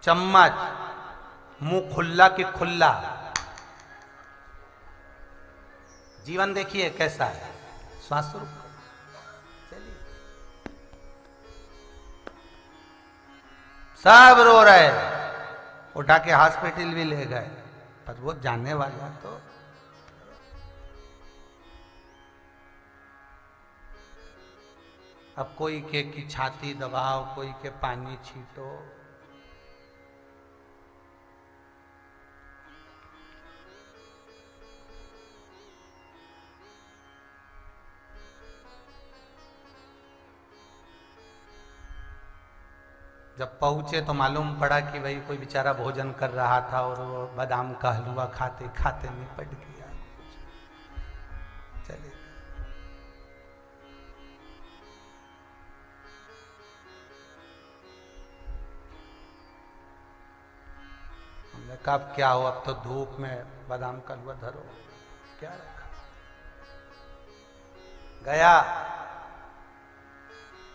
चम्मच, मुंह खुल्ला कि खुल्ला। जीवन देखिए कैसा है, श्वास रुक। चलिए, सब रो रहे, उठा के हॉस्पिटल भी ले गए, पर वो जानने वाला तो अब कोई के की छाती दबाओ, कोई के पानी छीटो। जब पहुंचे तो मालूम पड़ा कि भाई कोई बेचारा भोजन कर रहा था और वो बादाम का हलवा खाते खाते निपट गया। चलिए, हमने कहा अब क्या हो, अब तो धूप में बादाम का हलवा धरो, क्या रखा। गया,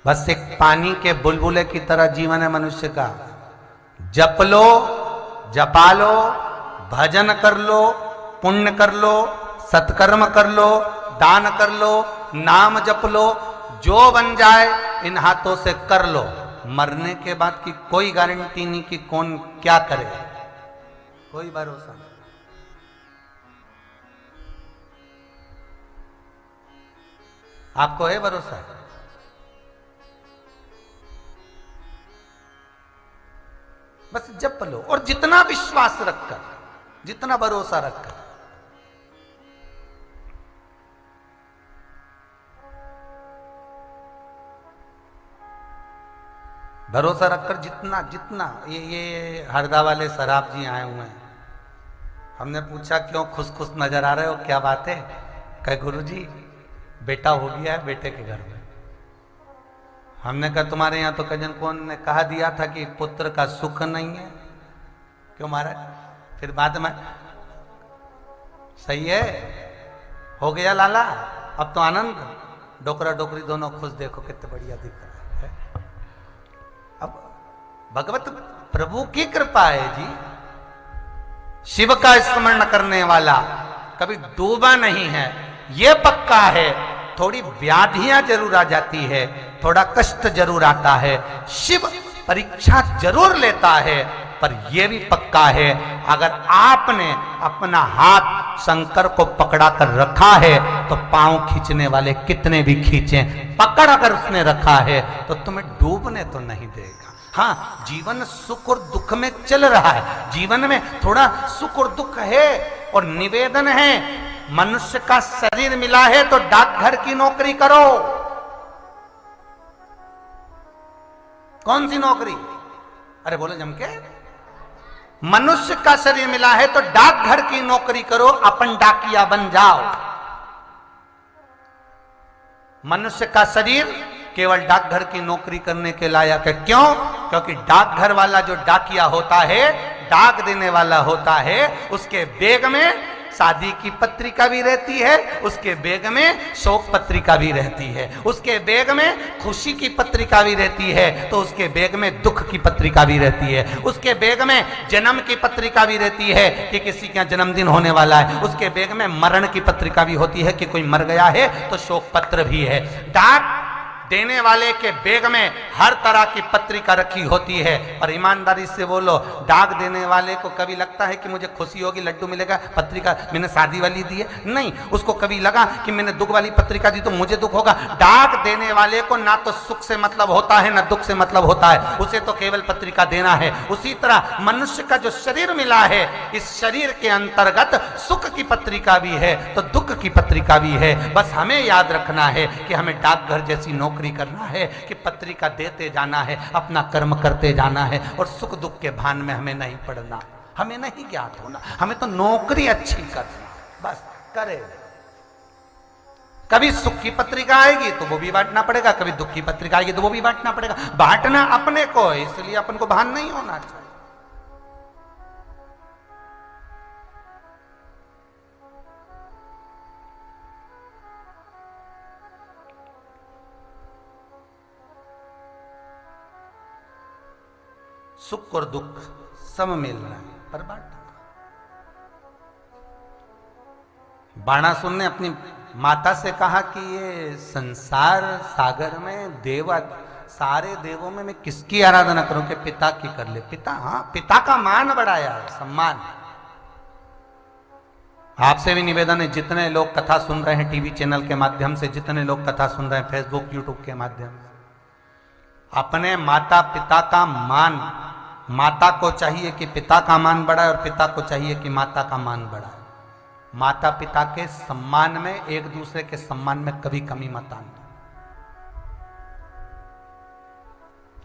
बस एक पानी के बुलबुले की तरह जीवन है मनुष्य का। जप लो, जपा लो, भजन कर लो, पुण्य कर लो, सत्कर्म कर लो, दान कर लो, नाम जप लो, जो बन जाए इन हाथों से कर लो। मरने के बाद की कोई गारंटी नहीं कि कौन क्या करे, कोई भरोसा नहीं। आपको है भरोसा? बस जप लो, और जितना विश्वास रखकर, जितना भरोसा रखकर। भरोसा रखकर जितना जितना ये हरदा वाले शराब जी आए हुए हैं। हमने पूछा क्यों खुश खुश नजर आ रहे हो, क्या बात है? कहे गुरुजी बेटा हो गया है बेटे के घर में। हमने कहा तुम्हारे यहाँ तो कजन कौन ने कहा दिया था कि पुत्र का सुख नहीं है। क्यों महाराज? फिर बाद में सही है, हो गया लाला, अब तो आनंद। डोकरा डोकरी दोनों खुश, देखो कितने बढ़िया दिख रहा है। अब भगवत प्रभु की कृपा है जी। शिव का स्मरण करने वाला कभी डूबा नहीं है, ये पक्का है। थोड़ी व्याधियां जरूर आ जाती है, थोड़ा कष्ट जरूर आता है, शिव परीक्षा जरूर लेता है, पर यह भी पक्का है अगर आपने अपना हाथ शंकर को पकड़ा कर रखा है तो पांव खींचने वाले कितने भी खींचें, पकड़ अगर उसने रखा है तो तुम्हें डूबने तो नहीं देगा। हाँ, जीवन सुख और दुख में चल रहा है, जीवन में थोड़ा सुख और दुख है। और निवेदन है, मनुष्य का शरीर मिला है तो डाकघर की नौकरी करो। कौन सी नौकरी? अरे बोलो जम के। मनुष्य का शरीर मिला है तो डाकघर की नौकरी करो, अपन डाकिया बन जाओ। मनुष्य का शरीर केवल डाकघर की नौकरी करने के लायक है। क्यों? क्योंकि डाकघर वाला जो डाकिया होता है, डाक देने वाला होता है, उसके बैग में शादी की पत्रिका भी रहती है, उसके बैग में शोक पत्रिका भी रहती है, उसके बैग में खुशी की पत्रिका भी रहती है, तो उसके बैग में दुख की पत्रिका भी रहती है, उसके बैग में जन्म की पत्रिका भी रहती है कि किसी का जन्मदिन होने वाला है, उसके बैग में मरण की पत्रिका भी होती है कि कोई मर गया है, तो शोक पत्र भी है। डाक देने वाले के बैग में हर तरह की पत्रिका रखी होती है। और ईमानदारी से बोलो, डाक देने वाले को कभी लगता है कि मुझे खुशी होगी, लड्डू मिलेगा, पत्रिका मैंने शादी वाली दी है? नहीं, उसको कभी लगा कि मैंने दुख वाली पत्रिका दी तो मुझे दुख होगा। डाक देने वाले को ना तो सुख से मतलब होता है ना दुख से मतलब होता है, उसे तो केवल पत्रिका देना है। उसी तरह मनुष्य का जो शरीर मिला है, इस शरीर के अंतर्गत सुख की पत्रिका भी है तो दुख की पत्रिका भी है। बस हमें याद रखना है कि हमें डाकघर जैसी नौकरी करना है कि पत्रिका देते जाना है, अपना कर्म करते जाना है, और सुख दुख के भान में हमें नहीं पड़ना, हमें नहीं ज्ञात होना, हमें तो नौकरी अच्छी करना, बस करे। कभी सुख की पत्रिका आएगी तो वो भी बांटना पड़ेगा, कभी दुख की पत्रिका आएगी तो वो भी बांटना पड़ेगा। बांटना अपने को है, इसलिए अपन को भान नहीं होना चाहिए। सुख और दुख सब मिल रहा है, पर बांट। बाणासुर ने अपनी माता से कहा कि ये संसार सागर में सारे देवों में मैं किसकी आराधना करूं कि पिता की कर ले। पिता, हाँ, पिता का मान बढ़ाया, सम्मान। आपसे भी निवेदन है, जितने लोग कथा सुन रहे हैं टीवी चैनल के माध्यम से, जितने लोग कथा सुन रहे हैं फेसबुक यूट्यूब के माध्यम से, अपने माता पिता का मान, माता को चाहिए कि पिता का मान बढ़ाए और पिता को चाहिए कि माता का मान बढ़ाए। माता पिता के सम्मान में, एक दूसरे के सम्मान में कभी कमी मत आना,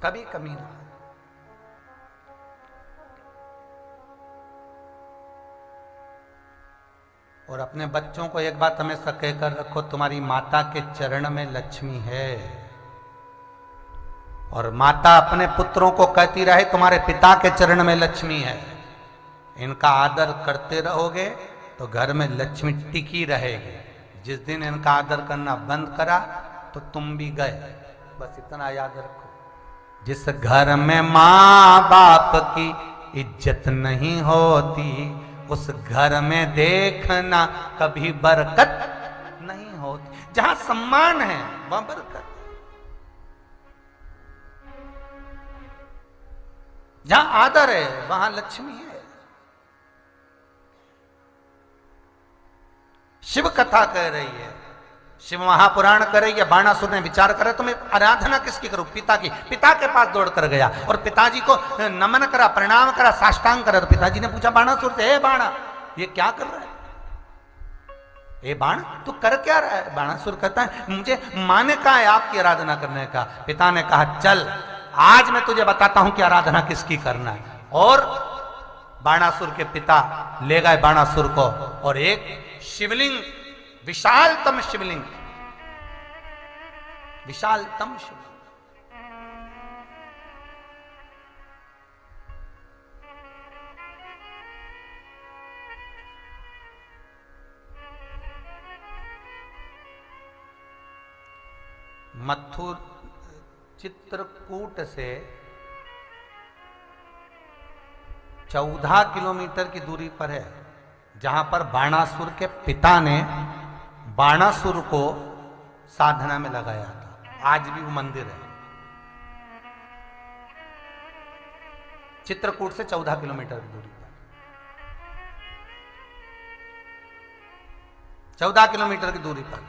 कभी कमी ना। और अपने बच्चों को एक बात हमेशा कहकर रखो, तुम्हारी माता के चरण में लक्ष्मी है। और माता अपने पुत्रों को कहती रहे तुम्हारे पिता के चरण में लक्ष्मी है। इनका आदर करते रहोगे तो घर में लक्ष्मी टिकी रहेगी। जिस दिन इनका आदर करना बंद करा तो तुम भी गए। बस इतना याद रखो। जिस घर में माँ बाप की इज्जत नहीं होती, उस घर में देखना कभी बरकत नहीं होती। जहां सम्मान है वहां बरकत, जहां आदर है वहां लक्ष्मी है। शिव कथा कह रही है, शिव महापुराण कह रही है। बाणासुर ने विचार करे तो मैं आराधना किसकी करूं? पिता की। पिता के पास दौड़ कर गया और पिताजी को नमन करा, प्रणाम करा, साष्टांग करा। तो पिताजी ने पूछा बाणासुर से, हे बाणा, ये क्या कर रहा है? ए बाण, तू कर क्या रहा है? बाणासुर कहता है मुझे माँ ने कहा है आपकी आराधना करने का। पिता ने कहा चल आज मैं तुझे बताता हूं कि आराधना किसकी करना है। और बाणासुर के पिता ले गए बाणासुर को और एक शिवलिंग, विशालतम शिवलिंग, विशालतम शिवलिंग, मथुर चित्रकूट से 14 किलोमीटर की दूरी पर है, जहां पर बाणासुर के पिता ने बाणासुर को साधना में लगाया था। आज भी वो मंदिर है। चित्रकूट से 14 किलोमीटर की दूरी पर, 14 किलोमीटर की दूरी पर,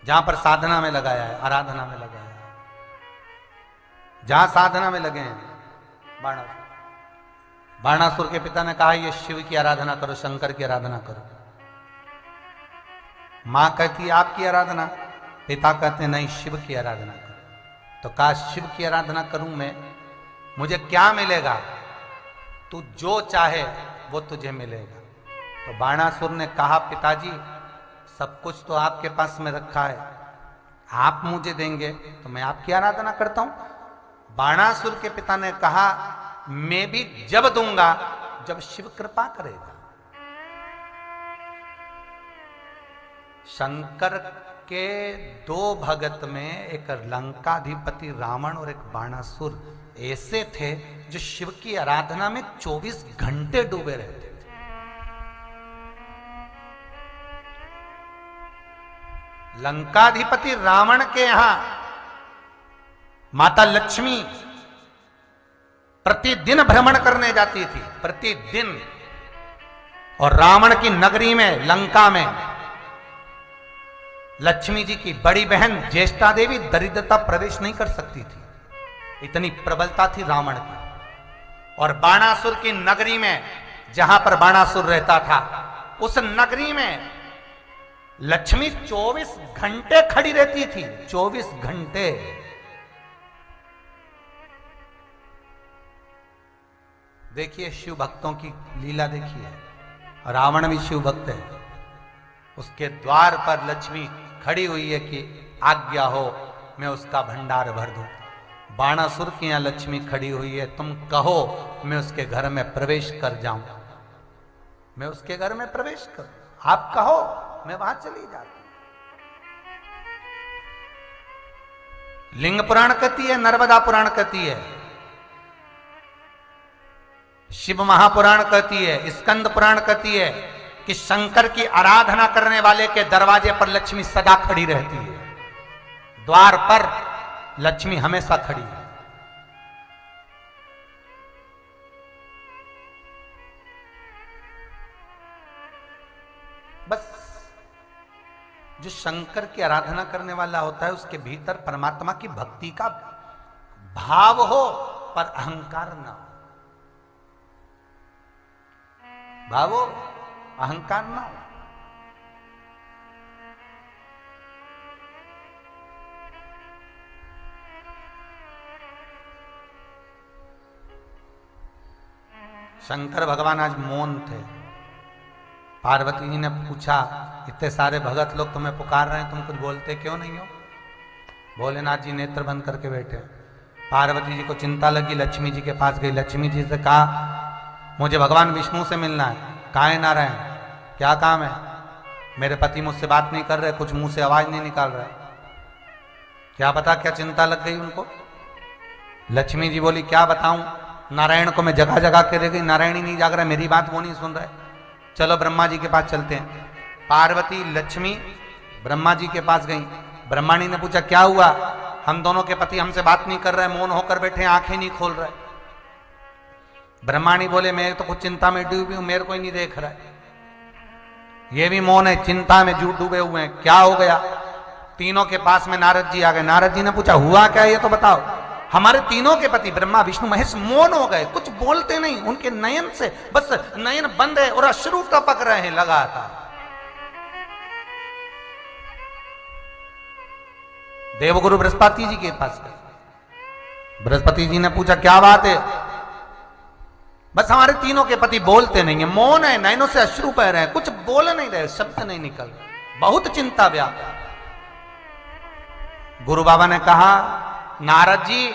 जहां पर साधना में लगाया है, आराधना में लगाया है, जहां साधना में लगे हैं बाणासुर। बाणासुर के पिता ने कहा ये शिव की आराधना करो, शंकर की आराधना करो। मां कहती है आपकी आराधना, पिता कहते नहीं शिव की आराधना करो। तो कहा शिव की आराधना करूं मैं, मुझे क्या मिलेगा? तू जो चाहे वो तुझे मिलेगा। तो बाणासुर ने कहा पिताजी सब कुछ तो आपके पास में रखा है, आप मुझे देंगे तो मैं आपकी आराधना करता हूं। बाणासुर के पिता ने कहा मैं भी जब दूंगा जब शिव कृपा करेगा। शंकर के दो भगत में एक लंकाधिपति रावण और एक बाणासुर ऐसे थे जो शिव की आराधना में 24 घंटे डूबे रहते थे। लंकाधिपति रावण के यहां माता लक्ष्मी प्रतिदिन भ्रमण करने जाती थी, प्रतिदिन। और रावण की नगरी में, लंका में, लक्ष्मी जी की बड़ी बहन ज्येष्ठा देवी दरिद्रता प्रवेश नहीं कर सकती थी, इतनी प्रबलता थी रावण की। और बाणासुर की नगरी में, जहां पर बाणासुर रहता था, उस नगरी में लक्ष्मी 24 घंटे खड़ी रहती थी, 24 घंटे। देखिए शिव भक्तों की लीला देखिए। रावण भी शिव भक्त है, उसके द्वार पर लक्ष्मी खड़ी हुई है कि आज्ञा हो मैं उसका भंडार भर दूं। बाणासुर की यहां लक्ष्मी खड़ी हुई है, तुम कहो मैं उसके घर में प्रवेश कर जाऊं, मैं उसके घर में प्रवेश करूं, आप कहो मैं वहां चली जाती। लिंग पुराण कहती है, नर्मदा पुराण कहती है शिव महापुराण कहती है, स्कंद पुराण कहती है कि शंकर की आराधना करने वाले के दरवाजे पर लक्ष्मी सदा खड़ी रहती है, द्वार पर लक्ष्मी हमेशा खड़ी है। बस जो शंकर की आराधना करने वाला होता है उसके भीतर परमात्मा की भक्ति का भाव हो पर अहंकार ना हो, भाव हो अहंकार ना हो। शंकर भगवान आज मौन थे। पार्वती जी ने पूछा, इतने सारे भगत लोग तुम्हें पुकार रहे हैं, तुम कुछ बोलते क्यों नहीं हो? भोलेनाथ जी नेत्र बंद करके बैठे। पार्वती जी को चिंता लगी, लक्ष्मी जी के पास गई, लक्ष्मी जी से कहा मुझे भगवान विष्णु से मिलना है। कहाँ है नारायण? क्या काम है? मेरे पति मुझसे बात नहीं कर रहे, कुछ मुंह से आवाज नहीं निकाल रहे। क्या पता क्या चिंता लग गई उनको। लक्ष्मी जी बोली क्या बताऊं, नारायण को मैं जगह जगह के रह गई, नारायण ही नहीं जाग रहा, मेरी बात वो नहीं सुन रहे। चलो ब्रह्मा जी के पास चलते हैं। पार्वती लक्ष्मी ब्रह्मा जी के पास गई। ब्रह्मा जी ने पूछा क्या हुआ? हम दोनों के पति हमसे बात नहीं कर रहे, मौन होकर बैठे, आंखें नहीं खोल रहे। ब्रह्माणी बोले मैं तो कुछ चिंता में डूबी हूं, मेरे को ही नहीं देख रहा है। ये भी मौन है, चिंता में डूबे हुए हैं, क्या हो गया? तीनों के पास में नारद जी आ गए। नारद जी ने पूछा हुआ क्या ये तो बताओ। हमारे तीनों के पति ब्रह्मा विष्णु महेश मौन हो गए, कुछ बोलते नहीं, उनके नयन से बस नयन बंद है और अश्रु टपक रहे हैं लगातार। देवगुरु बृहस्पति जी के पास गए। बृहस्पति जी ने पूछा क्या बात है? बस हमारे तीनों के पति बोलते नहीं है, मौन है, नयनों से अश्रु बह रहे हैं, कुछ बोल नहीं रहे, शब्द नहीं निकल रहे, बहुत चिंता व्याप्त। गुरु बाबा ने कहा नारद जी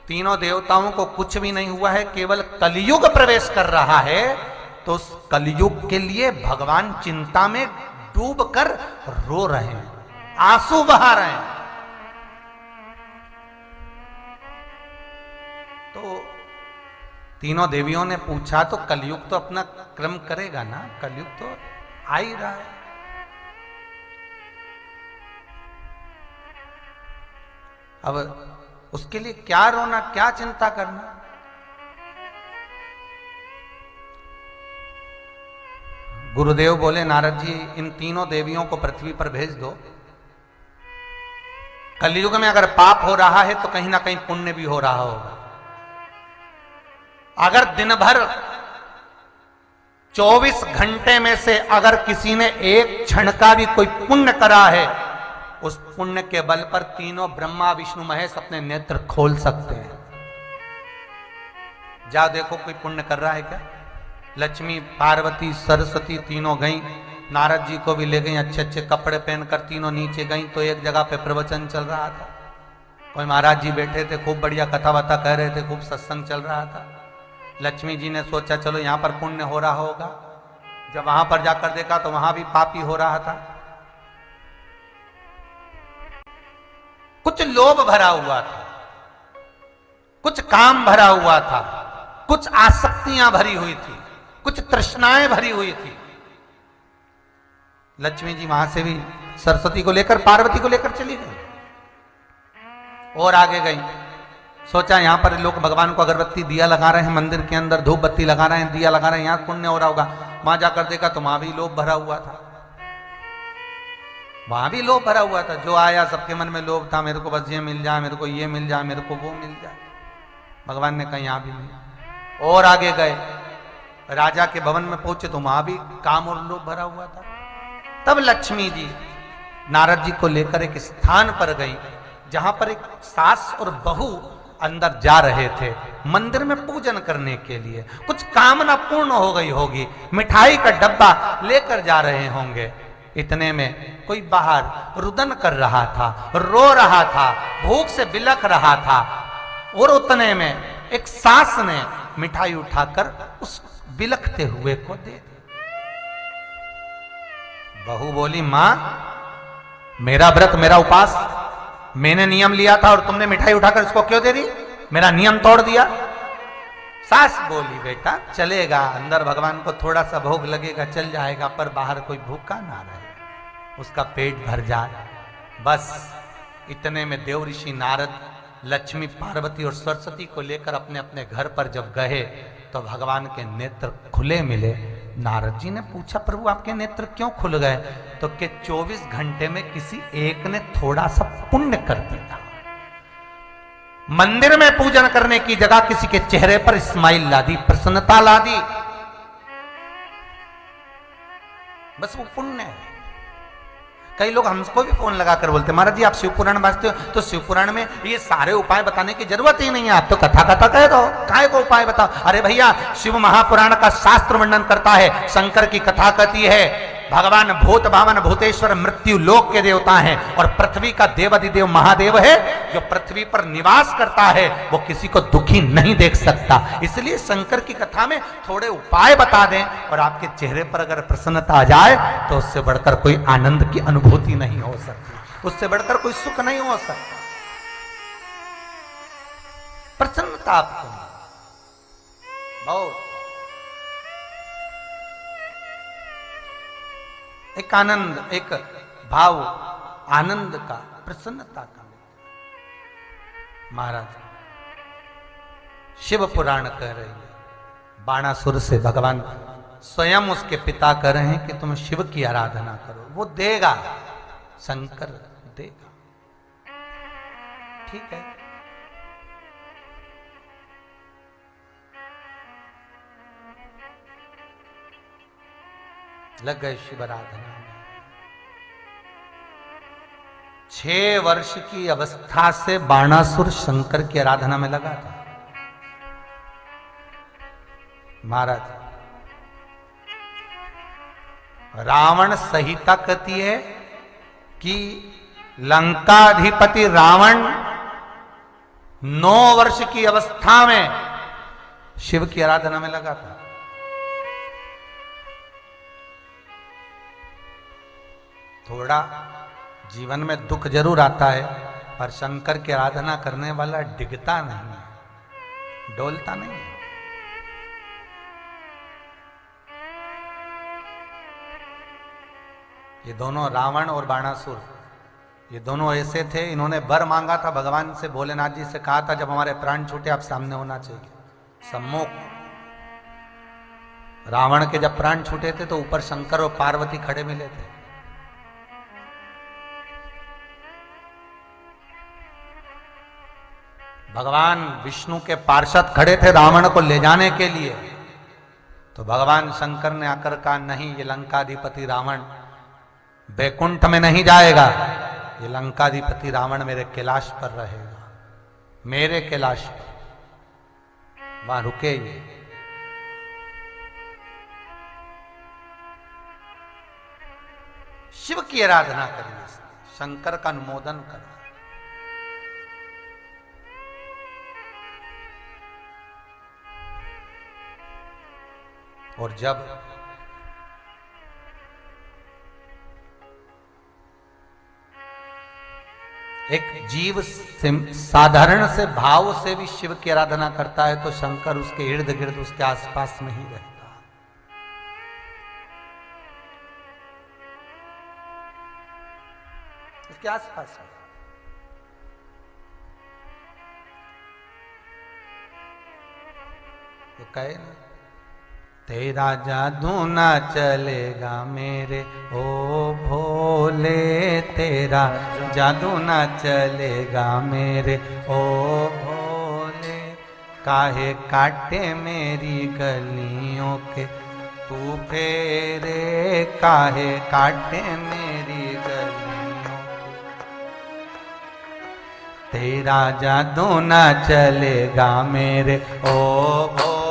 तीनों देवताओं को कुछ भी नहीं हुआ है, केवल कलयुग प्रवेश कर रहा है, तो उस कलयुग के लिए भगवान चिंता में डूबकर रो रहे हैं, आंसू बहा रहे हैं। तो तीनों देवियों ने पूछा तो कलयुग तो अपना क्रम करेगा ना, कलयुग तो आ ही रहा है। अब उसके लिए क्या रोना, क्या चिंता करना? गुरुदेव बोले नारद जी इन तीनों देवियों को पृथ्वी पर भेज दो। कलयुग में अगर पाप हो रहा है तो कहीं ना कहीं पुण्य भी हो रहा होगा। अगर दिन भर 24 घंटे में से अगर किसी ने एक क्षण का भी कोई पुण्य करा है, उस पुण्य के बल पर तीनों ब्रह्मा विष्णु महेश अपने नेत्र खोल सकते हैं। जा देखो कोई पुण्य कर रहा है क्या? लक्ष्मी पार्वती सरस्वती तीनों गई, नारद जी को भी ले गई, अच्छे अच्छे कपड़े पहनकर तीनों नीचे गई। तो एक जगह पे प्रवचन चल रहा था, कोई महाराज जी बैठे थे, खूब बढ़िया कथा वथा कह रहे थे, खूब सत्संग चल रहा था। लक्ष्मी जी ने सोचा चलो यहां पर पुण्य हो रहा होगा। जब वहां पर जाकर देखा तो वहां भी पापी हो रहा था। कुछ लोभ भरा हुआ था, कुछ काम भरा हुआ था, कुछ आसक्तियां भरी हुई थी, कुछ तृष्णाएं भरी हुई थी। लक्ष्मी जी वहां से भी सरस्वती को लेकर पार्वती को लेकर चली गई और आगे गई। सोचा यहां पर लोग भगवान को अगरबत्ती दिया लगा रहे हैं, मंदिर के अंदर धूप बत्ती लगा रहे हैं, दिया लगा रहे हैं, यहां पुण्य हो रहा होगा। वहां जाकर देखा तो वहां भी लोभ भरा हुआ था, वहां भी लोभ भरा हुआ था। जो आया सबके मन में लोभ था, मेरे को बस ये मिल जाए, मेरे को ये मिल जाए, मेरे को वो मिल जाए। भगवान ने कहा यहां भी नहीं। और आगे गए, राजा के भवन में पहुंचे तो वहां भी काम और लोभ भरा हुआ था। तब लक्ष्मी जी नारद जी को लेकर एक स्थान पर गई जहां पर एक सास और बहू अंदर जा रहे थे मंदिर में पूजन करने के लिए। कुछ कामना पूर्ण हो गई होगी, मिठाई का डब्बा लेकर जा रहे होंगे। इतने में कोई बाहर रुदन कर रहा था, रो रहा था, भूख से बिलख रहा था। और उतने में एक सास ने मिठाई उठाकर उस बिलखते हुए को दे दी। बहू बोली मां मेरा व्रत मेरा उपास, मैंने नियम लिया था और तुमने मिठाई उठाकर इसको क्यों दे दी? मेरा नियम तोड़ दिया। सास बोली बेटा चलेगा, अंदर भगवान को थोड़ा सा भोग लगेगा चल जाएगा, पर बाहर कोई भूखा ना रहे, उसका पेट भर जाए। बस इतने में देव ऋषि नारद लक्ष्मी पार्वती और सरस्वती को लेकर अपने अपने घर पर जब गए तो भगवान के नेत्र खुले मिले। नारद जी ने पूछा प्रभु आपके नेत्र क्यों खुल गए? तो कि 24 घंटे में किसी एक ने थोड़ा सा पुण्य कर दिया, मंदिर में पूजन करने की जगह किसी के चेहरे पर स्माइल ला दी, प्रसन्नता ला दी, बस वो पुण्य है। कई लोग हमको भी फोन लगाकर बोलते महाराज जी आप शिव पुराण वाचते हो, तो शिव पुराण में ये सारे उपाय बताने की जरूरत ही नहीं है, आप तो कथा कथा कह दो, काय को उपाय बताओ। अरे भैया शिव महापुराण का शास्त्र वर्णन करता है, शंकर की कथा कहती है भगवान भूत भावन भूतेश्वर मृत्यु लोक के देवता हैं और पृथ्वी का देवाधिदेव महादेव है जो पृथ्वी पर निवास करता है, वो किसी को दुखी नहीं देख सकता। इसलिए शंकर की कथा में थोड़े उपाय बता दें और आपके चेहरे पर अगर प्रसन्नता आ जाए तो उससे बढ़कर कोई आनंद की अनुभूति नहीं हो सकती, उससे बढ़कर कोई सुख नहीं हो सकता। प्रसन्नता आपको बहुत एक आनंद, एक भाव आनंद का, प्रसन्नता का। महाराज शिव पुराण कह रही है, बाणासुर से भगवान स्वयं उसके पिता कह रहे हैं कि तुम शिव की आराधना करो, वो देगा, शंकर देगा। ठीक है, लग गए शिव आराधना में। 6 वर्ष की अवस्था से बाणासुर शंकर की आराधना में लगा था। महाराज रावण संहिता कहती है कि लंकाधिपति रावण 9 वर्ष की अवस्था में शिव की आराधना में लगा था। थोड़ा जीवन में दुख जरूर आता है, पर शंकर की आराधना करने वाला डिगता नहीं है, डोलता नहीं है। ये दोनों रावण और बाणासुर, ये दोनों ऐसे थे, इन्होंने वर मांगा था भगवान से, भोलेनाथ जी से कहा था जब हमारे प्राण छूटे आप सामने होना चाहिए, सम्मुख। रावण के जब प्राण छूटे थे तो ऊपर शंकर और पार्वती खड़े मिले थे। भगवान विष्णु के पार्षद खड़े थे रावण को ले जाने के लिए, तो भगवान शंकर ने आकर कहा नहीं, ये लंकाधिपति रावण बैकुंठ में नहीं जाएगा, ये लंकाधिपति रावण मेरे कैलाश पर रहेगा, मेरे कैलाश पर, वहां रुके ये। शिव की आराधना करिए, शंकर का अनुमोदन करें। और जब एक जीव साधारण से भाव से भी शिव की आराधना करता है तो शंकर उसके इर्द गिर्द, उसके आसपास में ही रहता। उसके आसपास में तो कहे ना, तेरा जादू ना चलेगा मेरे ओ भोले, तेरा जादू ना चलेगा मेरे ओ भोले, काहे काटे मेरी गलियों के तू फेरे, काहे काटे मेरी गलियों के, तेरा जादू ना चलेगा मेरे ओ भोले,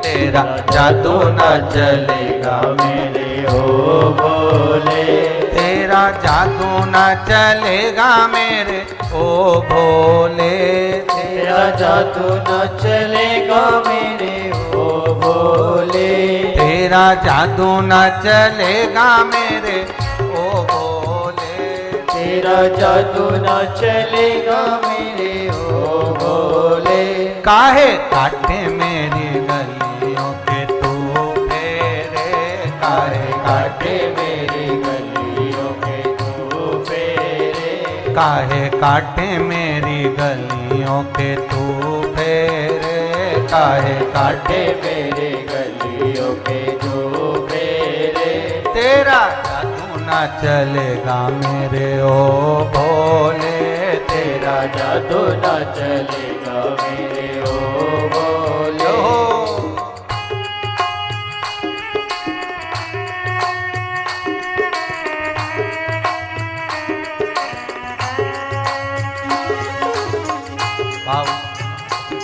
तेरा जादू न चलेगा मेरे ओ भोले, तेरा जादू न चलेगा मेरे ओ भोले, तेरा जादू न चलेगा मेरे ओ भोले, तेरा जादू न चलेगा मेरे ओ भोले, तेरा जादू न चलेगा मेरे ओ भोले, काहे काटे में काहे काटे मेरी गलियों के तू फेरे, काहे काटे मेरे गलियों के तू फेरे। तेरा जादू न चलेगा मेरे ओ भोले, तेरा जादू न चलेगा मेरे ओ भोले।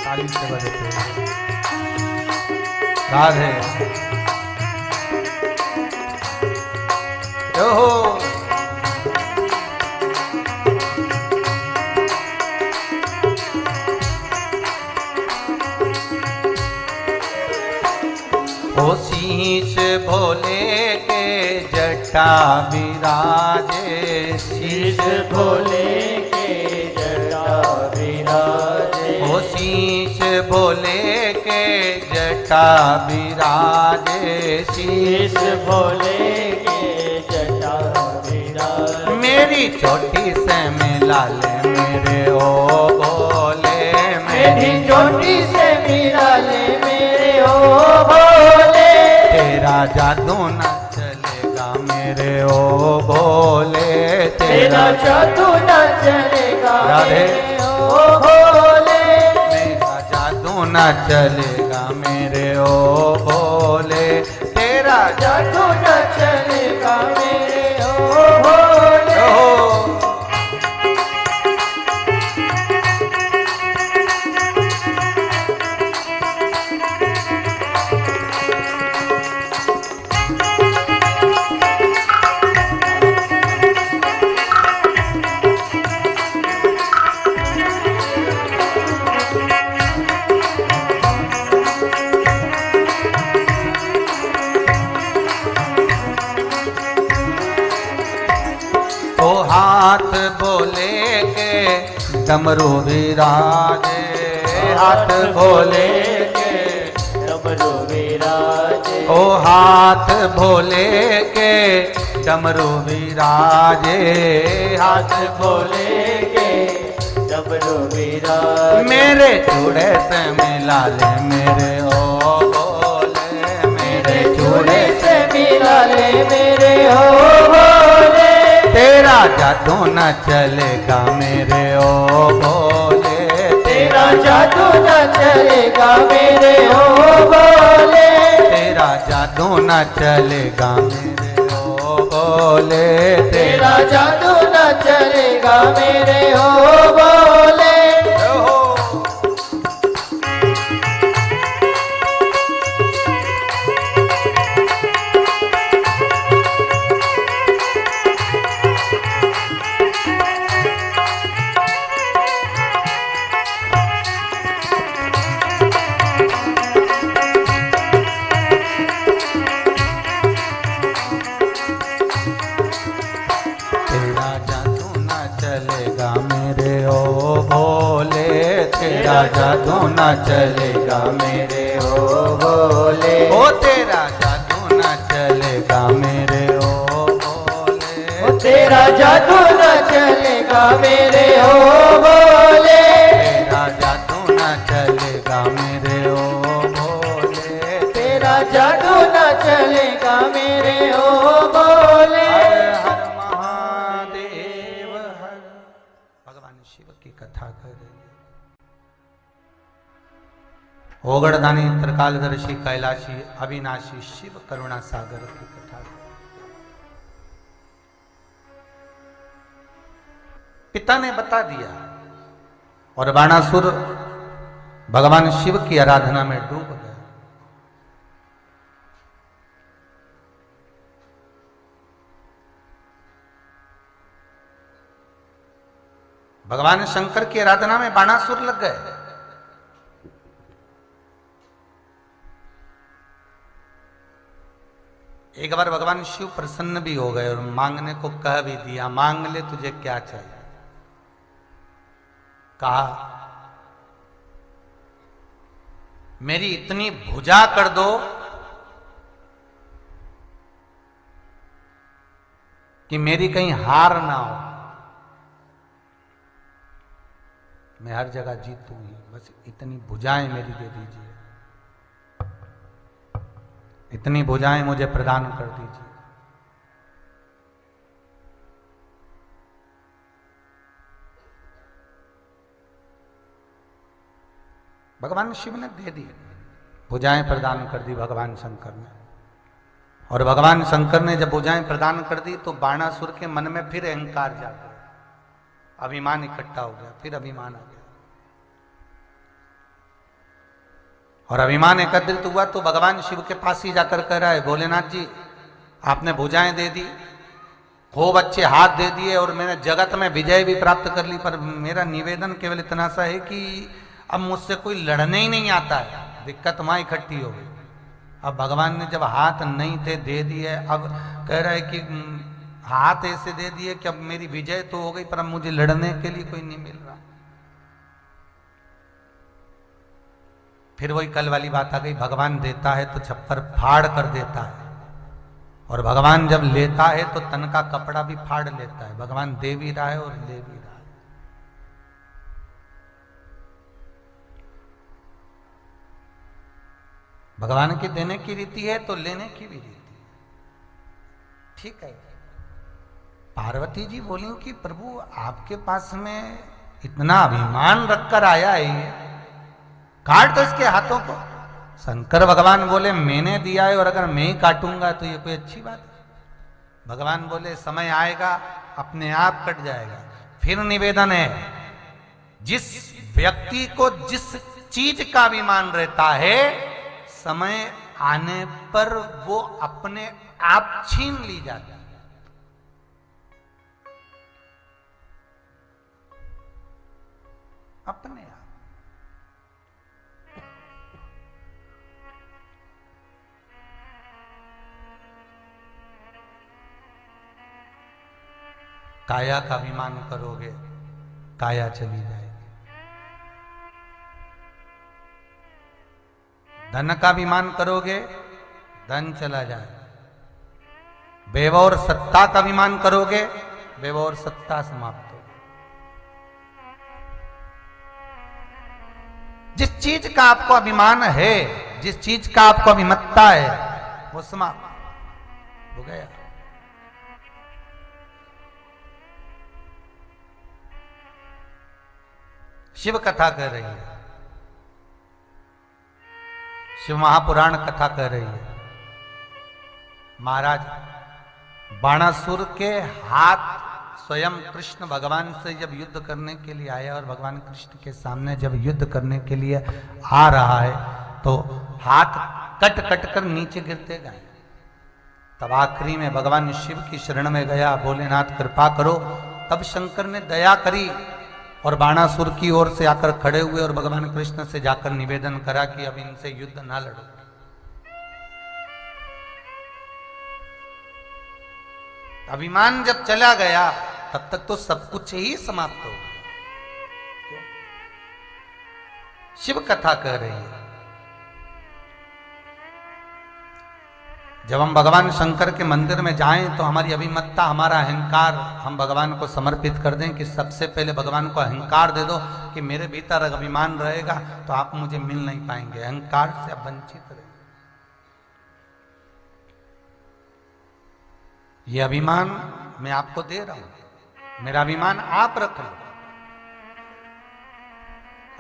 ताली से बजते राधे हो। ओ शीश भोले के जटा विराजे, शीश भोले के जटा विराजे। ओ शीश भोले के जटा विराजे, शीश भोले के जटा विराजे। मेरी चोटी से मिला ले मेरे ओ भोले, मेरी चोटी से मिला ले मेरे ओ भोले। तेरा जादू न चलेगा मेरे ओ भोले, तेरा जादू न चलेगा राधे मेरे ओ भोले। मेरा जादू न चलेगा मेरे ओ भोले, तेरा जादू न चलेगा मेरे ओ भोले। ओ हाथ भोले के डमरू विराजे, हाथ भोले के डमरू विराजे। ओ हाथ भोले के डमरू विराजे, हाथ भोले के डमरू विराजे। मेरे चूड़े से मिला ले मेरे ओ भोले, मेरे चूड़े से मिला ले मेरे ओ भोले। तेरा जादू न चलेगा मेरे ओ भोले, तेरा जादू न चलेगा मेरे ओ भोले। तेरा जादू न चलेगा मेरे ओ भोले, तेरा जादू न चलेगा मेरे ओ भोले। तेरा जादू न चलेगा मेरे ओ भोले, तेरा जादू न चलेगा मेरे ओ भोले, ओ तेरा जादू न चलेगा मेरे ओ भोले, ओ तेरा जादू न चलेगा मेरे ओ भोले। तेरा जादू न चलेगा मेरे ओ भोले, तेरा जादू न चलेगा मेरे ओ भोले। हर महादेव हर। भगवान शिव की कथा कर रहे हैं। ओगड़दानी त्रिकालदर्शी कैलाशी अविनाशी शिव करुणा सागर की कथा। पिता ने बता दिया और बाणासुर भगवान शिव की आराधना में डूब गया। भगवान शंकर की आराधना में बाणासुर लग गए। एक बार भगवान शिव प्रसन्न भी हो गए और मांगने को कह भी दिया, मांग ले तुझे क्या चाहिए। कहा मेरी इतनी भुजा कर दो कि मेरी कहीं हार ना हो। मैं हर जगह जीतू ही, बस इतनी भुजाएं मेरी दे दीजिए, इतनी भुजाएं मुझे प्रदान कर दीजिए। भगवान शिव ने दे दी, भुजाएं प्रदान कर दी भगवान शंकर ने। और भगवान शंकर ने जब भुजाएं प्रदान कर दी तो बाणासुर के मन में फिर अहंकार जाग गया, अभिमान इकट्ठा हो गया, फिर अभिमान आ गया। और अभिमान एकत्रित हुआ तो भगवान शिव के पास ही जाकर कह रहा है, भोलेनाथ जी आपने भुजाएं दे दी, खूब अच्छे हाथ दे दिए और मैंने जगत में विजय भी प्राप्त कर ली, पर मेरा निवेदन केवल इतना सा है कि अब मुझसे कोई लड़ने ही नहीं आता है। दिक्कत वहां इकट्ठी हो गई। अब भगवान ने जब हाथ नहीं थे दे दिए, अब कह रहा है कि हाथ ऐसे दे दिए कि अब मेरी विजय तो हो गई, पर अब मुझे लड़ने के लिए कोई नहीं मिल रहा। फिर वही कल वाली बात आ गई, भगवान देता है तो छप्पर फाड़ कर देता है, और भगवान जब लेता है तो तन का कपड़ा भी फाड़ लेता है। भगवान दे भी रहा है और ले भी रहा है। भगवान की देने की रीति है तो लेने की भी रीति है, ठीक है। पार्वती जी बोली कि प्रभु आपके पास में इतना अभिमान रखकर आया है, ये काट दो इसके हाथों को। शंकर भगवान बोले मैंने दिया है और अगर मैं ही काटूंगा तो ये कोई अच्छी बात है। भगवान बोले समय आएगा अपने आप कट जाएगा। फिर निवेदन है, जिस व्यक्ति को जिस चीज का अभिमान रहता है, समय आने पर वो अपने आप छीन ली जाती है। अपने आप। काया का अभिमान करोगे, काया चली जाएगी। धन का अभिमान करोगे, धन चला जाएगा। वैभव और सत्ता का अभिमान करोगे, वैभव और सत्ता समाप्त होगी। जिस चीज का आपको अभिमान है, जिस चीज का आपको अभिमत्ता है, वो समाप्त हो गया। शिव कथा कह रही है, शिव महापुराण कथा कह रही है। महाराज बाणासुर के हाथ स्वयं कृष्ण भगवान से जब युद्ध करने के लिए आया और भगवान कृष्ण के सामने जब युद्ध करने के लिए आ रहा है तो हाथ कट कट कर नीचे गिरते गए। तब आखिरी में भगवान शिव की शरण में गया, भोलेनाथ कृपा करो। तब शंकर ने दया करी और बाणासुर की ओर से आकर खड़े हुए और भगवान कृष्ण से जाकर निवेदन करा कि अब इनसे युद्ध ना लड़ो। अभिमान जब चला गया तब तक तो सब कुछ ही समाप्त हो गया। शिव कथा कह रही है। जब हम भगवान शंकर के मंदिर में जाएं तो हमारी अभिमत्ता, हमारा अहंकार हम भगवान को समर्पित कर दें कि सबसे पहले भगवान को अहंकार दे दो कि मेरे भीतर अभिमान रहेगा तो आप मुझे मिल नहीं पाएंगे, अहंकार से आप वंचित रहेंगे। ये अभिमान मैं आपको दे रहा हूं, मेरा अभिमान आप रख लो।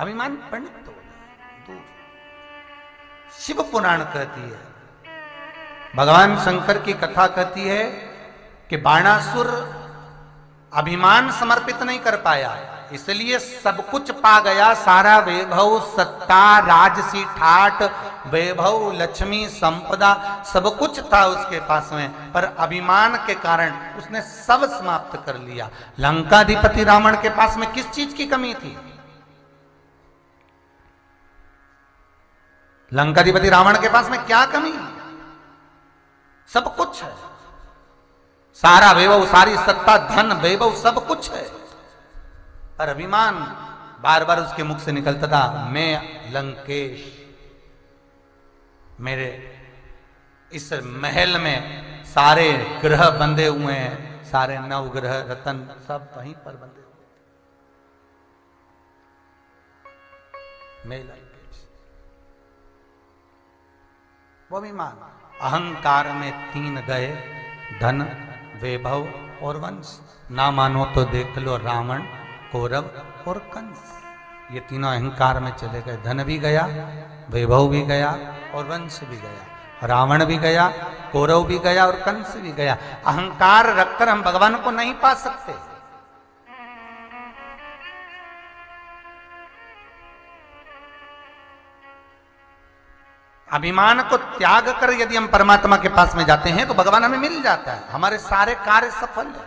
अभिमान पंडित हो दूर। शिव पुराण कहती है, भगवान शंकर की कथा कहती है कि बाणासुर अभिमान समर्पित नहीं कर पाया, इसलिए सब कुछ पा गया। सारा वैभव, सत्ता, राजसी ठाट, वैभव, लक्ष्मी, संपदा सब कुछ था उसके पास में, पर अभिमान के कारण उसने सब समाप्त कर लिया। लंकाधिपति रावण के पास में किस चीज की कमी थी? लंकाधिपति रावण के पास में क्या कमी है? सब कुछ है, सारा वैभव, सारी सत्ता, धन, वैभव सब कुछ है, पर अभिमान बार बार उसके मुख से निकलता था, मैं लंकेश, मेरे इस महल में सारे ग्रह बंधे हुए हैं, सारे नवग्रह रतन सब वहीं पर बंधे हुए। मेल वो अभिमान। अहंकार में 3 गए, धन, वैभव और वंश। ना मानो तो देख लो रावण, कौरव और कंस। ये तीनों अहंकार में चले गए। धन भी गया, वैभव भी गया और वंश भी गया। रावण भी गया, कौरव भी गया और कंस भी गया। अहंकार रखकर हम भगवान को नहीं पा सकते। अभिमान को त्याग कर यदि हम परमात्मा के पास में जाते हैं तो भगवान हमें मिल जाता है, हमारे सारे कार्य सफल है।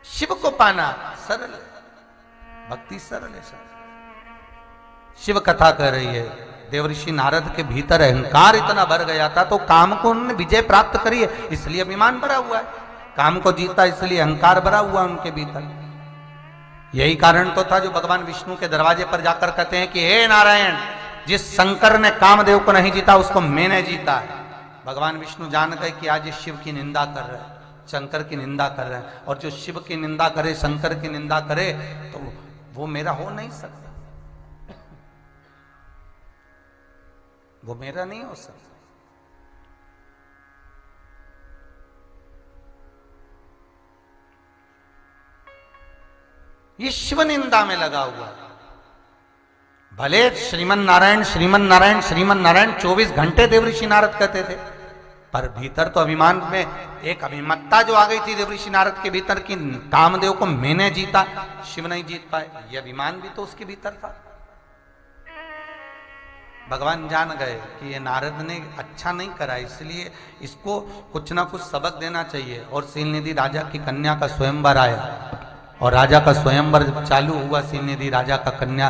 शिव को पाना सरल है, भक्ति सरल है। शिव कथा कर रही है, देवऋषि नारद के भीतर अहंकार इतना भर गया था तो काम को उन्होंने विजय प्राप्त करी है, इसलिए अभिमान भरा हुआ है। काम को जीता इसलिए अहंकार भरा हुआ उनके भीतर। यही कारण तो था जो भगवान विष्णु के दरवाजे पर जाकर कहते हैं कि हे नारायण, जिस शंकर ने कामदेव को नहीं जीता उसको मैंने जीता है। भगवान विष्णु जान गए कि आज ये शिव की निंदा कर रहे हैं, शंकर की निंदा कर रहे हैं, और जो शिव की निंदा करे, शंकर की निंदा करे तो वो मेरा हो नहीं सकता, वो मेरा नहीं हो सकता। ये शिव निंदा में लगा हुआ है। भले श्रीमन नारायण श्रीमन नारायण श्रीमन नारायण 24 घंटे देवऋषि नारद कहते थे, पर भीतर तो अभिमान में एक अभिमत्ता जो आ गई थी देवऋषि नारद के भीतर कि कामदेव को मैंने जीता, शिव नहीं जीत पाए। ये अभिमान भी तो उसके भीतर था। भगवान जान गए कि ये नारद ने अच्छा नहीं करा, इसलिए इसको कुछ ना कुछ सबक देना चाहिए। और सीलनिधि राजा की कन्या का स्वयंवर आया, और राजा का स्वयंवर जब चालू हुआ, सीलनिधि राजा का कन्या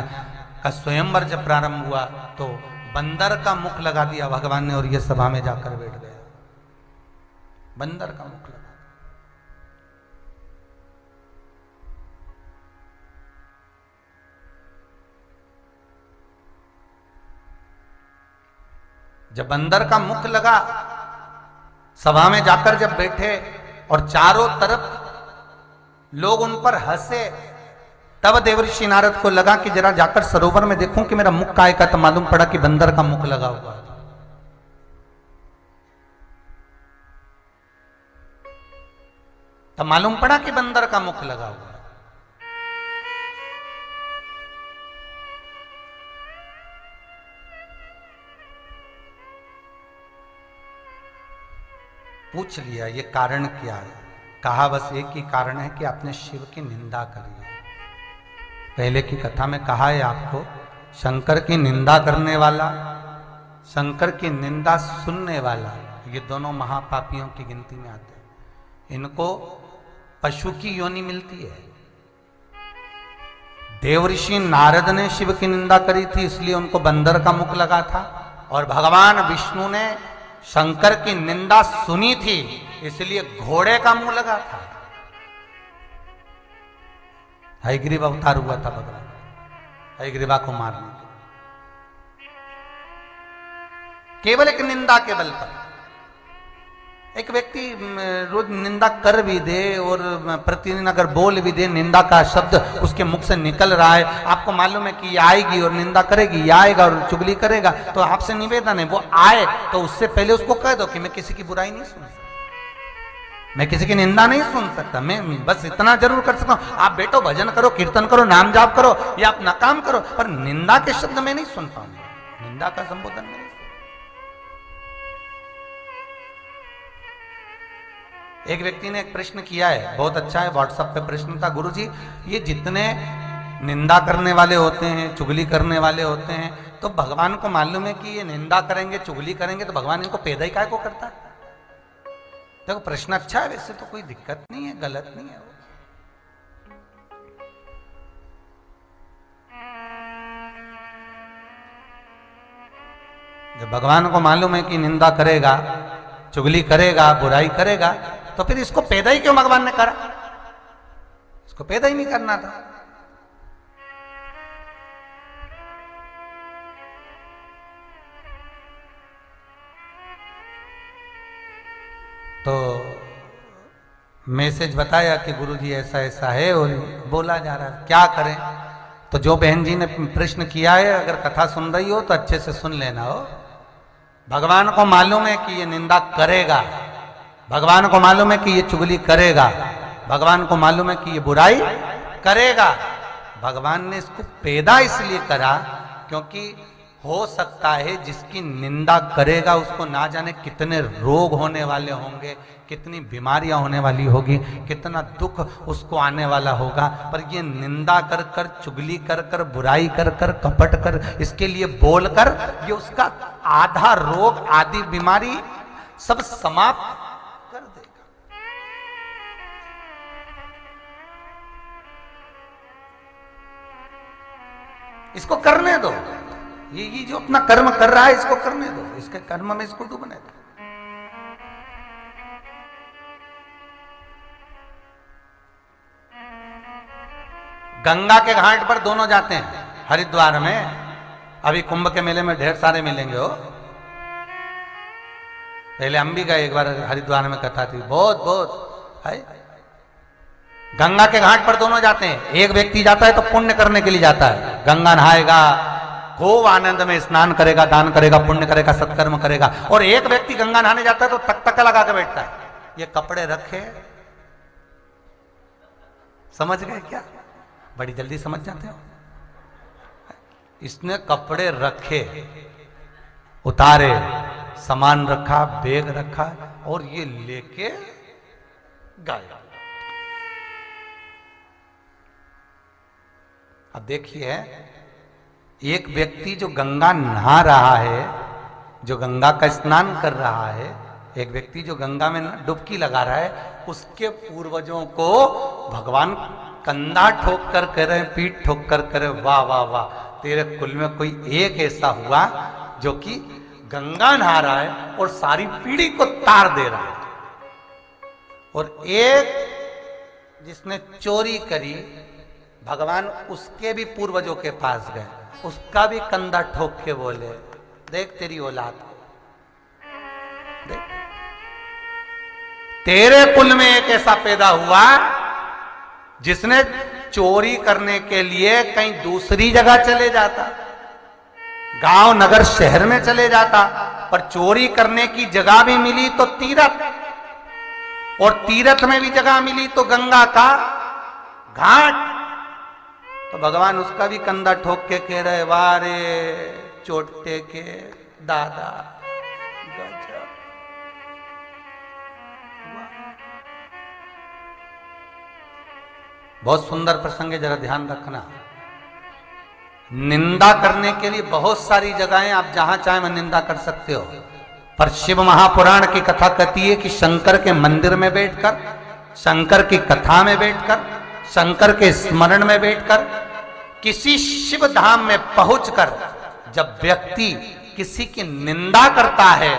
का स्वयंवर जब प्रारंभ हुआ तो बंदर का मुख लगा दिया भगवान ने, और ये सभा में जाकर बैठ गया। बंदर का मुख लगा। जब बंदर का मुख लगा, सभा में जाकर जब बैठे और चारों तरफ लोग उन पर हंसे, तब देवऋषि नारद को लगा कि जरा जाकर सरोवर में देखूं कि मेरा मुख काय का, तो मालूम पड़ा कि बंदर का मुख लगा हुआ है। तब मालूम पड़ा कि बंदर का मुख लगा हुआ है। पूछ लिया ये कारण क्या है, कहा बस एक ही कारण है कि आपने शिव की निंदा करी है। पहले की कथा में कहा है आपको, शंकर की निंदा करने वाला, शंकर की निंदा सुनने वाला, ये दोनों महापापियों की गिनती में आते हैं। इनको पशु की योनि मिलती है। देवऋषि नारद ने शिव की निंदा करी थी इसलिए उनको बंदर का मुख लगा था, और भगवान विष्णु ने शंकर की निंदा सुनी थी इसलिए घोड़े का मुंह लगा था। हयग्रीव अवतार हुआ था भगवान, हयग्रीवा को मारने केवल एक निंदा के बल पर। एक व्यक्ति रोज निंदा कर भी दे और प्रतिदिन अगर बोल भी दे, निंदा का शब्द उसके मुख से निकल रहा है, आपको मालूम है कि ये आएगी और निंदा करेगी, ये आएगा और चुगली करेगा, तो आपसे निवेदन है वो आए तो उससे पहले उसको कह दो कि मैं किसी की बुराई नहीं सुन सकता, मैं किसी की निंदा नहीं सुन सकता, मैं बस इतना जरूर कर सकता हूं, आप बैठो भजन करो, कीर्तन करो, नाम जाप करो या अपना काम करो, पर निंदा के शब्द में नहीं सुन पाऊंगा, निंदा का संबोधन नहीं। एक व्यक्ति ने एक प्रश्न किया है, बहुत अच्छा है, व्हाट्सएप पे प्रश्न था, गुरुजी ये जितने निंदा करने वाले होते हैं, चुगली करने वाले होते हैं, तो भगवान को मालूम है कि ये निंदा करेंगे, चुगली करेंगे, तो भगवान इनको पैदा ही काय को करता है? देखो प्रश्न अच्छा है, वैसे तो कोई दिक्कत नहीं है, गलत नहीं है। जब भगवान को मालूम है कि निंदा करेगा, चुगली करेगा, बुराई करेगा, तो फिर इसको पैदा ही क्यों भगवान ने करा? इसको पैदा ही नहीं करना था। तो मैसेज बताया कि गुरुजी ऐसा ऐसा है और बोला जा रहा है, क्या करें। तो जो बहन जी ने प्रश्न किया है, अगर कथा सुन रही हो तो अच्छे से सुन लेना हो। भगवान को मालूम है कि ये निंदा करेगा, भगवान को मालूम है कि ये चुगली करेगा, भगवान को मालूम है कि ये बुराई करेगा। भगवान ने इसको पैदा इसलिए करा क्योंकि हो सकता है जिसकी निंदा करेगा उसको ना जाने कितने रोग होने वाले होंगे, कितनी बीमारियां होने वाली होगी, कितना दुख उसको आने वाला होगा। पर ये निंदा कर कर, चुगली कर कर, बुराई कर कर, कपट कर, इसके लिए बोल कर ये उसका आधा रोग, आधी बीमारी सब समाप्त कर देगा। इसको करने दो, ये जो अपना कर्म कर रहा है इसको करने दो, इसके कर्म में इसको डूबने दो। गंगा के घाट पर दोनों जाते हैं हरिद्वार में। अभी कुंभ के मेले में ढेर सारे मिलेंगे हो। पहले हम भी गए एक बार हरिद्वार में, कथा थी, बहुत बहुत है। गंगा के घाट पर दोनों जाते हैं। एक व्यक्ति जाता है तो पुण्य करने के लिए जाता है, गंगा नहाएगा, खूब आनंद में स्नान करेगा, दान करेगा, पुण्य करेगा, सत्कर्म करेगा। और एक व्यक्ति गंगा नहाने जाता है तो तक लगा के बैठता है, ये कपड़े रखे। समझ गए क्या? बड़ी जल्दी समझ जाते हो। इसने कपड़े रखे, उतारे, सामान रखा, बैग रखा और ये लेके गया। अब देखिए, एक व्यक्ति जो गंगा नहा रहा है, जो गंगा का स्नान कर रहा है, एक व्यक्ति जो गंगा में डुबकी लगा रहा है, उसके पूर्वजों को भगवान कंधा ठोक कर कह रहे, पीठ ठोक कर करे, वाह वाह वाह, तेरे कुल में कोई एक ऐसा हुआ जो कि गंगा नहा रहा है और सारी पीढ़ी को तार दे रहा है। और एक जिसने चोरी करी, भगवान उसके भी पूर्वजों के पास गए, उसका भी कंधा ठोक के बोले, देख तेरी औलाद, देख तेरे कुल में एक ऐसा पैदा हुआ जिसने चोरी करने के लिए कहीं दूसरी जगह चले जाता, गांव नगर शहर में चले जाता, पर चोरी करने की जगह भी मिली तो तीर्थ, और तीर्थ में भी जगह मिली तो गंगा का घाट। तो भगवान उसका भी कंधा ठोक के कह रहे, वारे चोटे के दादा, गजब। बहुत सुंदर प्रसंग है, जरा ध्यान रखना। निंदा करने के लिए बहुत सारी जगहें, आप जहां चाहे में निंदा कर सकते हो, पर शिव महापुराण की कथा कहती है कि शंकर के मंदिर में बैठकर, शंकर की कथा में बैठकर, शंकर के स्मरण में बैठकर, किसी शिव धाम में पहुंचकर जब व्यक्ति किसी की निंदा करता है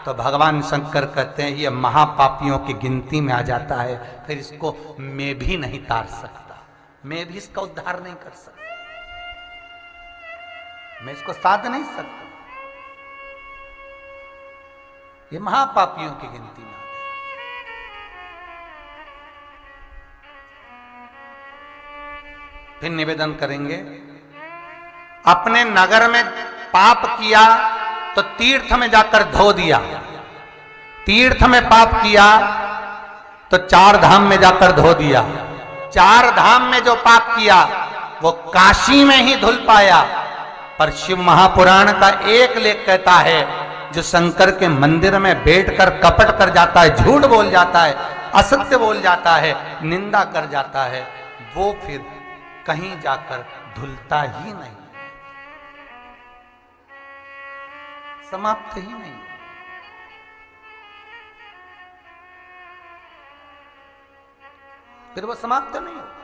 तो भगवान शंकर कहते हैं ये महापापियों की गिनती में आ जाता है, फिर इसको मैं भी नहीं तार सकता, मैं भी इसका उद्धार नहीं कर सकता, मैं इसको साध नहीं सकता, ये महापापियों की गिनती में। फिर निवेदन करेंगे, अपने नगर में पाप किया तो तीर्थ में जाकर धो दिया, तीर्थ में पाप किया तो चार धाम में जाकर धो दिया, चार धाम में जो पाप किया वो काशी में ही धुल पाया। पर शिव महापुराण का एक लेख कहता है, जो शंकर के मंदिर में बैठकर कपट कर जाता है, झूठ बोल जाता है, असत्य बोल जाता है, निंदा कर जाता है, वो फिर कहीं जाकर धुलता ही नहीं, समाप्त ही नहीं। फिर वो समाप्त नहीं होता।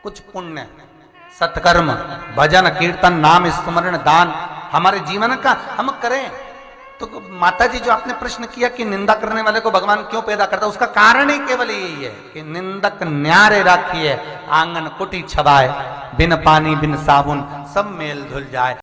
कुछ पुण्य, सत्कर्म, भजन, कीर्तन, नाम स्मरण, दान हमारे जीवन का हम करें तो माता जी जो आपने प्रश्न किया कि निंदा करने वाले को भगवान क्यों पैदा करता है, उसका कारण ही केवल यही है कि निंदक न्यारे राखिए, आंगन कुटी छबाए, बिन पानी बिन साबुन सब मेल धुल जाए।